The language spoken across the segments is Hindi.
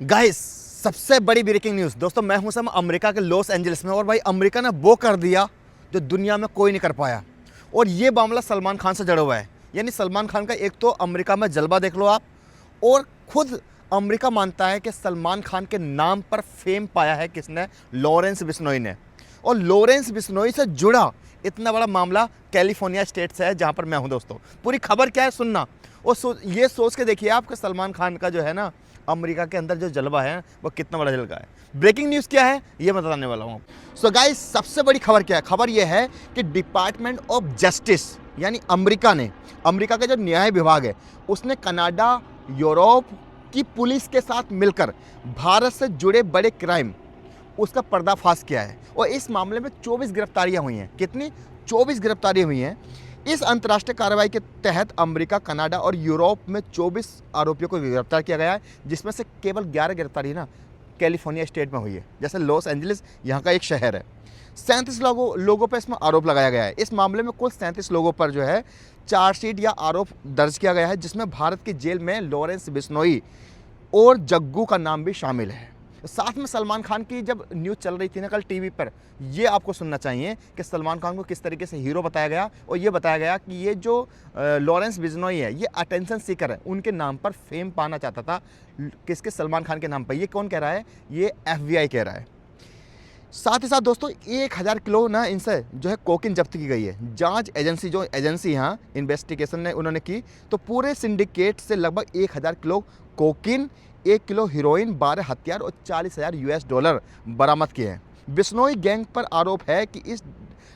गाइस, सबसे बड़ी ब्रेकिंग न्यूज़ दोस्तों, मैं हूं अमेरिका के लॉस एंजलिस में। और भाई अमेरिका ने वो कर दिया जो दुनिया में कोई नहीं कर पाया। और ये मामला सलमान खान से जुड़ा हुआ है। यानी सलमान खान का एक तो अमेरिका में जलवा देख लो आप, और खुद अमेरिका मानता है कि सलमान खान के नाम पर फेम पाया है किसने? लॉरेंस बिश्नोई ने। और लॉरेंस बिश्नोई से जुड़ा इतना बड़ा मामला कैलिफोर्निया स्टेट से है, जहां पर मैं हूं दोस्तों। पूरी खबर क्या है सुनना, और ये सोच के देखिए आप कि सलमान खान का जो है ना, अमेरिका के अंदर जो जलवा है वो कितना बड़ा जलवा है। ब्रेकिंग न्यूज़ क्या है ये मैं बताने वाला हूँ। सो गाइस, सबसे बड़ी खबर क्या है? खबर ये है कि डिपार्टमेंट ऑफ जस्टिस यानी अमेरिका का जो न्याय विभाग है, उसने कनाडा, यूरोप की पुलिस के साथ मिलकर भारत से जुड़े बड़े क्राइम उसका पर्दाफाश किया है। और इस मामले में 24 गिरफ्तारियां हुई हैं। कितनी? 24 गिरफ्तारियां हुई हैं। इस अंतर्राष्ट्रीय कार्रवाई के तहत अमेरिका, कनाडा और यूरोप में 24 आरोपियों को गिरफ्तार किया गया है, जिसमें से केवल 11 गिरफ्तारी ना कैलिफोर्निया स्टेट में हुई है। जैसे लॉस एंजलिस यहाँ का एक शहर है। 37 लोगों पर इसमें आरोप लगाया गया है। इस मामले में कुल 37 लोगों पर जो है चार्जशीट या आरोप दर्ज किया गया है, जिसमें भारत की जेल में लॉरेंस बिश्नोई और जग्गू का नाम भी शामिल है। साथ में सलमान खान की जब न्यूज़ चल रही थी ना कल टीवी पर, ये आपको सुनना चाहिए कि सलमान खान को किस तरीके से हीरो बताया गया। और ये बताया गया कि ये जो लॉरेंस बिश्नोई है, ये अटेंशन सीकर है। उनके नाम पर फेम पाना चाहता था। किसके? सलमान खान के नाम पर। ये कौन कह रहा है? ये FBI कह रहा है। साथ ही साथ दोस्तों 1000 किलो ना इनसे जो है कोकीन जब्त की गई है। जांच एजेंसी यहाँ इन्वेस्टिगेशन ने उन्होंने की, तो पूरे सिंडिकेट से लगभग 1000 किलो कोकीन, 1 किलो हीरोइन, 12 हथियार और $40,000 बरामद किए हैं। बिश्नोई गैंग पर आरोप है कि इस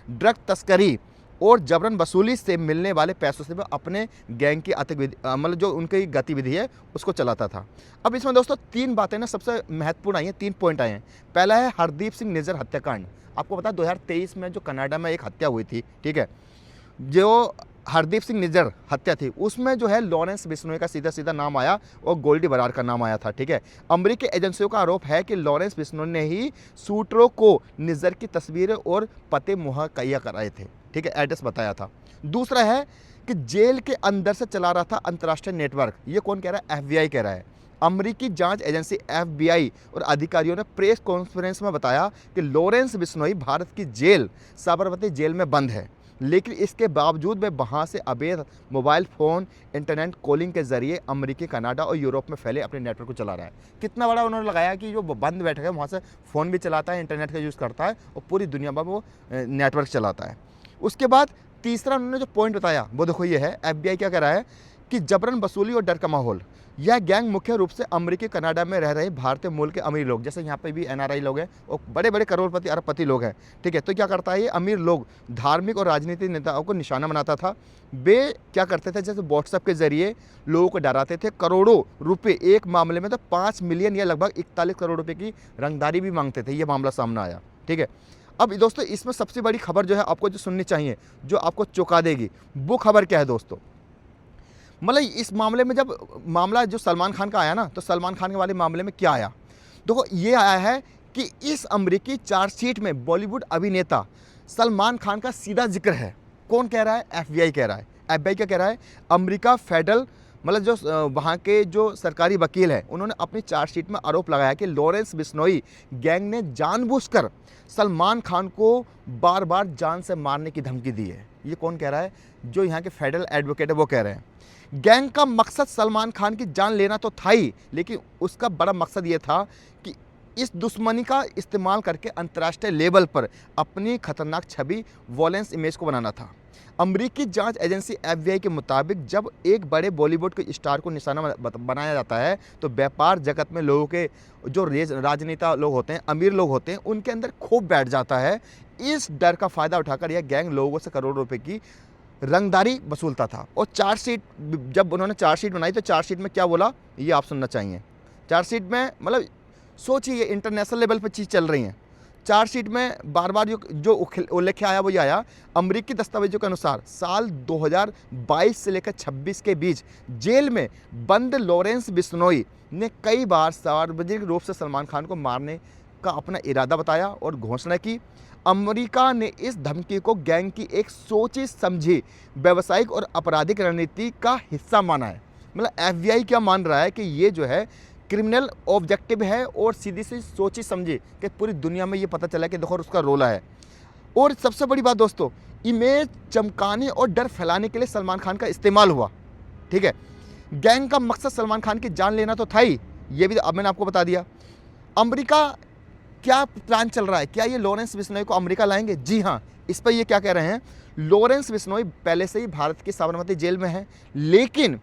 ड्रग तस्करी और जबरन वसूली से मिलने वाले पैसों से वह अपने गैंग की मतलब जो उनकी गतिविधि है उसको चलाता था। अब इसमें दोस्तों 3 बातें ना सबसे महत्वपूर्ण आई हैं, 3 पॉइंट आए हैं। पहला है हरदीप सिंह निज्जर हत्याकांड। आपको पता है 2023 में जो कनाडा में एक हत्या हुई थी, ठीक है, जो हरदीप सिंह निज्जर हत्या थी, उसमें जो है लॉरेंस बिश्नोई का सीधा सीधा नाम आया और गोल्डी बरार का नाम आया था, ठीक है। अमेरिकी एजेंसियों का आरोप है कि लॉरेंस बिश्नोई ने ही शूटरों को निज्जर की तस्वीरें और पते मुहैया कराए थे, ठीक है, एड्रेस बताया था। दूसरा है कि जेल के अंदर से चला रहा था अंतर्राष्ट्रीय नेटवर्क। ये कौन कह रहा है? FBI कह रहा है। अमेरिकी जांच एजेंसी FBI और अधिकारियों ने प्रेस कॉन्फ्रेंस में बताया कि लॉरेंस बिश्नोई भारत की जेल साबरमती जेल में बंद है, लेकिन इसके बावजूद वे वहाँ से अवैध मोबाइल फ़ोन, इंटरनेट कॉलिंग के जरिए अमेरिकी, कनाडा और यूरोप में फैले अपने नेटवर्क को चला रहा है। कितना बड़ा उन्होंने लगाया कि जो बंद बैठा है वहाँ से फ़ोन भी चलाता है, इंटरनेट का यूज़ करता है और पूरी दुनिया में वो नेटवर्क चलाता है। उसके बाद तीसरा उन्होंने जो पॉइंट बताया वो देखो ये है, FBI क्या कह रहा है कि जबरन वसूली और डर का माहौल। यह गैंग मुख्य रूप से अमेरिकी, कनाडा में रह रहे भारतीय मूल के अमीर लोग, जैसे यहाँ पे भी NRI लोग हैं और बड़े बड़े करोड़पति, अरबपति लोग हैं, ठीक है। तो क्या करता है ये अमीर लोग? धार्मिक और राजनीतिक नेताओं को निशाना बनाता था। वे क्या करते थे? जैसे व्हाट्सएप के जरिए लोगों को डराते थे। करोड़ों रुपये, एक मामले में तो 5 मिलियन या लगभग 41 करोड़ रुपये की रंगदारी भी मांगते थे। ये मामला सामने आया, ठीक है। अब दोस्तों इसमें सबसे बड़ी खबर जो है आपको जो सुननी चाहिए, जो आपको चौंका देगी, वो खबर क्या है दोस्तों? मतलब इस मामले में जब मामला जो सलमान खान का आया ना, तो सलमान खान के वाले मामले में क्या आया? देखो ये आया है कि इस अमेरिकी चार्जशीट में बॉलीवुड अभिनेता सलमान खान का सीधा जिक्र है। कौन कह रहा है? FBI कह रहा है। FBI क्या कह रहा है? अमेरिका फेडरल मतलब जो वहाँ के जो सरकारी वकील हैं, उन्होंने अपनी चार्जशीट में आरोप लगाया कि लॉरेंस बिश्नोई गैंग ने जानबूझकर सलमान खान को बार बार जान से मारने की धमकी दी है। ये कौन कह रहा है? जो यहाँ के फेडरल एडवोकेट है वो कह रहे हैं। गैंग का मकसद सलमान खान की जान लेना तो था ही, लेकिन उसका बड़ा मकसद ये था कि इस दुश्मनी का इस्तेमाल करके अंतर्राष्ट्रीय लेवल पर अपनी खतरनाक छवि, वॉयलेंस इमेज को बनाना था। अमेरिकी जांच एजेंसी FBI के मुताबिक जब एक बड़े बॉलीवुड के स्टार को निशाना बनाया जाता है, तो व्यापार जगत में लोगों के जो राजनेता लोग होते हैं, अमीर लोग होते हैं, उनके अंदर खौफ बैठ जाता है। इस डर का फ़ायदा उठाकर यह गैंग लोगों से करोड़ों रुपए की रंगदारी वसूलता था। और चार्जशीट, जब उन्होंने चार्जशीट बनाई तो चार्जशीट में क्या बोला ये आप सुनना चाहिए। चार्जशीट में मतलब सोचिए ये इंटरनेशनल लेवल पर चीज़ चल रही हैं। चार्जशीट में बार बार जो उल्लेख आया वो ये आया, अमेरिकी दस्तावेजों के अनुसार साल 2022 से लेकर 26 के बीच जेल में बंद लॉरेंस बिश्नोई ने कई बार सार्वजनिक रूप से सलमान खान को मारने का अपना इरादा बताया और घोषणा की। अमेरिका ने इस धमकी को गैंग की एक सोची समझी व्यावसायिक और आपराधिक रणनीति का हिस्सा माना है। मतलब FBI क्या मान रहा है कि ये जो है क्रिमिनल ऑब्जेक्टिव है और सीधी सी सोची समझी कि पूरी दुनिया में ये पता चला कि देखो उसका रोला है। और सबसे बड़ी बात दोस्तों, इमेज चमकाने और डर फैलाने के लिए सलमान खान का इस्तेमाल हुआ। ठीक है, गैंग का मकसद सलमान खान की जान लेना तो था ही, ये भी अब मैंने आपको बता दिया। अमेरिका क्या प्लान चल रहा है, क्या ये लॉरेंस बिश्नोई को अमेरिका लाएंगे? जी हाँ, इस पर ये क्या कह रहे हैं, लॉरेंस बिश्नोई पहले से ही भारत की साबरमती जेल में है, लेकिन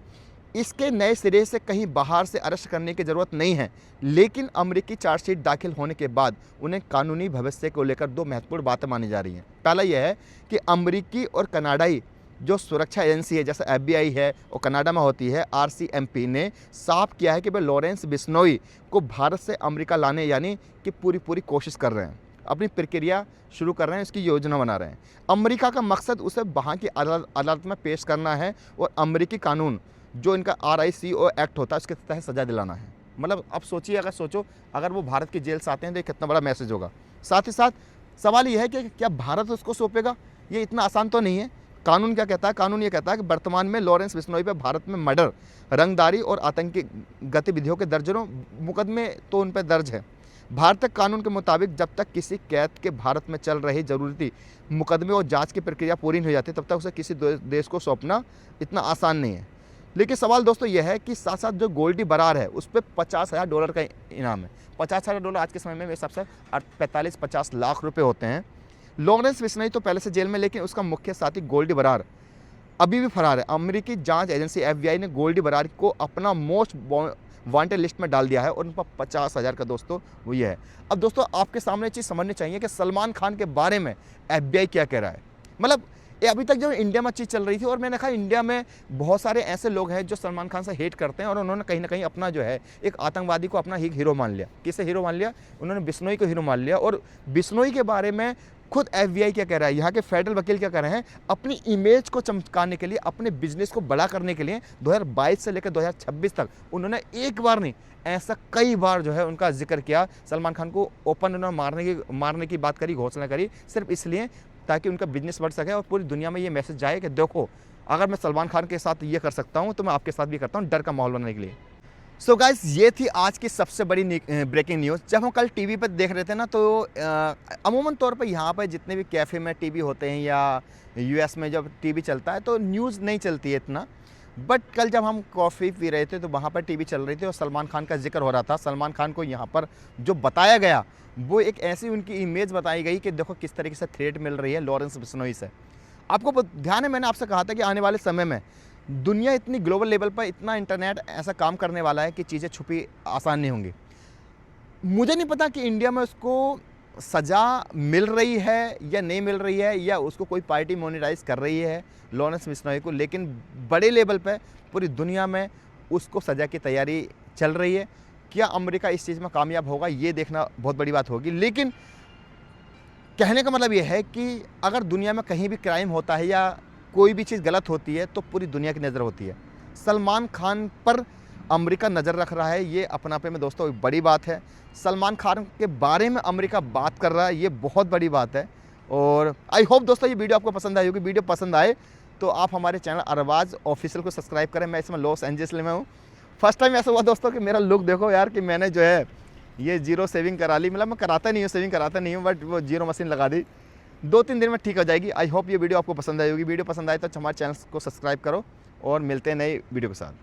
इसके नए सिरे से कहीं बाहर से अरेस्ट करने की ज़रूरत नहीं है। लेकिन अमेरिकी चार्जशीट दाखिल होने के बाद उन्हें कानूनी भविष्य को लेकर दो महत्वपूर्ण बातें मानी जा रही हैं। पहला यह है कि अमेरिकी और कनाडाई जो सुरक्षा एजेंसी है, जैसे FBI है और कनाडा में होती है RCMP, ने साफ किया है कि वे लॉरेंस बिश्नोई को भारत से अमेरिका लाने यानी कि पूरी कोशिश कर रहे हैं, अपनी प्रक्रिया शुरू कर रहे हैं, इसकी योजना बना रहे हैं। अमेरिका का मकसद उसे वहाँ की अदालत में पेश करना है और अमेरिकी कानून जो इनका RICO एक्ट होता है उसके तहत सज़ा दिलाना है। मतलब अब सोचिए, अगर वो भारत की जेल से आते हैं तो ये कितना बड़ा मैसेज होगा। साथ ही साथ सवाल ये है कि क्या भारत उसको सौंपेगा? ये इतना आसान तो नहीं है। कानून क्या कहता है? कानून ये कहता है कि वर्तमान में लॉरेंस बिश्नोई पर भारत में मर्डर, रंगदारी और आतंकी गतिविधियों के दर्जनों मुकदमे तो उन पर दर्ज है। भारतीय कानून के मुताबिक जब तक किसी कैद के भारत में चल रही जरूरी मुकदमे और जांच की प्रक्रिया पूरी नहीं हो जाती तब तक उसे किसी देश को सौंपना इतना आसान नहीं है। लेकिन सवाल दोस्तों यह है कि साथ साथ जो गोल्डी बरार है उस पर $50,000 का इनाम है। $50,000 आज के समय में मेरे हिसाब से 45-50 लाख रुपए होते हैं। लॉरेंस बिश्नोई तो पहले से जेल में, लेकिन उसका मुख्य साथी गोल्डी बरार अभी भी फरार है। अमेरिकी जांच एजेंसी FBI ने गोल्डी बरार को अपना मोस्ट वांटेड लिस्ट में डाल दिया है और उन पर 50,000 का दोस्तों वो ये है। अब दोस्तों आपके सामने चीज़ समझनी चाहिए कि सलमान खान के बारे में FBI क्या कह रहा है। मतलब ये अभी तक जो इंडिया में चीज़ चल रही थी, और मैंने कहा इंडिया में बहुत सारे ऐसे लोग हैं जो सलमान खान से हेट करते हैं और उन्होंने कहीं ना कहीं अपना जो है एक आतंकवादी को अपना हीरो मान लिया। किसे हीरो मान लिया? उन्होंने बिश्नोई को हीरो मान लिया। और बिश्नोई के बारे में खुद FBI क्या कह रहा है, यहाँ के फेडरल वकील क्या कह रहे हैं, अपनी इमेज को चमकाने के लिए, अपने बिजनेस को बड़ा करने के लिए 2022 से लेकर 2026 तक उन्होंने एक बार नहीं, ऐसा कई बार जो है उनका जिक्र किया। सलमान खान को ओपन उन्होंने मारने की बात करी, घोषणा करी, सिर्फ इसलिए ताकि उनका बिजनेस बढ़ सके और पूरी दुनिया में ये मैसेज जाए कि देखो अगर मैं सलमान खान के साथ ये कर सकता हूँ तो मैं आपके साथ भी करता हूँ, डर का माहौल बनाने के लिए। सो गाइस, ये थी आज की सबसे बड़ी ब्रेकिंग न्यूज़। जब हम कल टीवी पर देख रहे थे ना, तो अमूमन तौर पर यहाँ पर जितने भी कैफ़े में टीवी होते हैं या US में जब टीवी चलता है तो न्यूज़ नहीं चलती है इतना। बट कल जब हम कॉफ़ी पी रहे थे तो वहाँ पर टीवी चल रही थी और सलमान खान का जिक्र हो रहा था। सलमान खान को यहाँ पर जो बताया गया वो एक ऐसी उनकी इमेज बताई गई कि देखो किस तरीके से थ्रेट मिल रही है लॉरेंस बिश्नोई से। आपको ध्यान है, मैंने आपसे कहा था कि आने वाले समय में दुनिया इतनी ग्लोबल लेवल पर इतना इंटरनेट ऐसा काम करने वाला है कि चीज़ें छुपी आसान नहीं होंगी। मुझे नहीं पता कि इंडिया में उसको सज़ा मिल रही है या नहीं मिल रही है, या उसको कोई पार्टी मोनेटाइज कर रही है लॉरेंस बिश्नोई को, लेकिन बड़े लेवल पे पूरी दुनिया में उसको सज़ा की तैयारी चल रही है। क्या अमेरिका इस चीज़ में कामयाब होगा, ये देखना बहुत बड़ी बात होगी। लेकिन कहने का मतलब ये है कि अगर दुनिया में कहीं भी क्राइम होता है या कोई भी चीज़ गलत होती है तो पूरी दुनिया की नज़र होती है। सलमान खान पर अमेरिका नज़र रख रहा है, ये अपने आप में दोस्तों एक बड़ी बात है। सलमान खान के बारे में अमेरिका बात कर रहा है, ये बहुत बड़ी बात है। और आई होप दोस्तों ये वीडियो आपको पसंद आई होगी। वीडियो पसंद आए तो आप हमारे चैनल अरबाज ऑफिशियल को सब्सक्राइब करें। मैं इसमें लॉस एंजल्स में हूँ। फर्स्ट टाइम ऐसा हुआ दोस्तों कि मेरा लुक देखो यार, कि मैंने जो है ये जीरो सेविंग करा ली। मतलब मैं कराता नहीं हूँ, सेविंग कराता नहीं हूँ, बट वो जीरो मशीन लगा दी। 2-3 दिन में ठीक हो जाएगी। आई होप ये वीडियो आपको पसंद आई होगी। वीडियो पसंद आए तो हमारे चैनल को सब्सक्राइब करो और मिलते हैं नई वीडियो के साथ।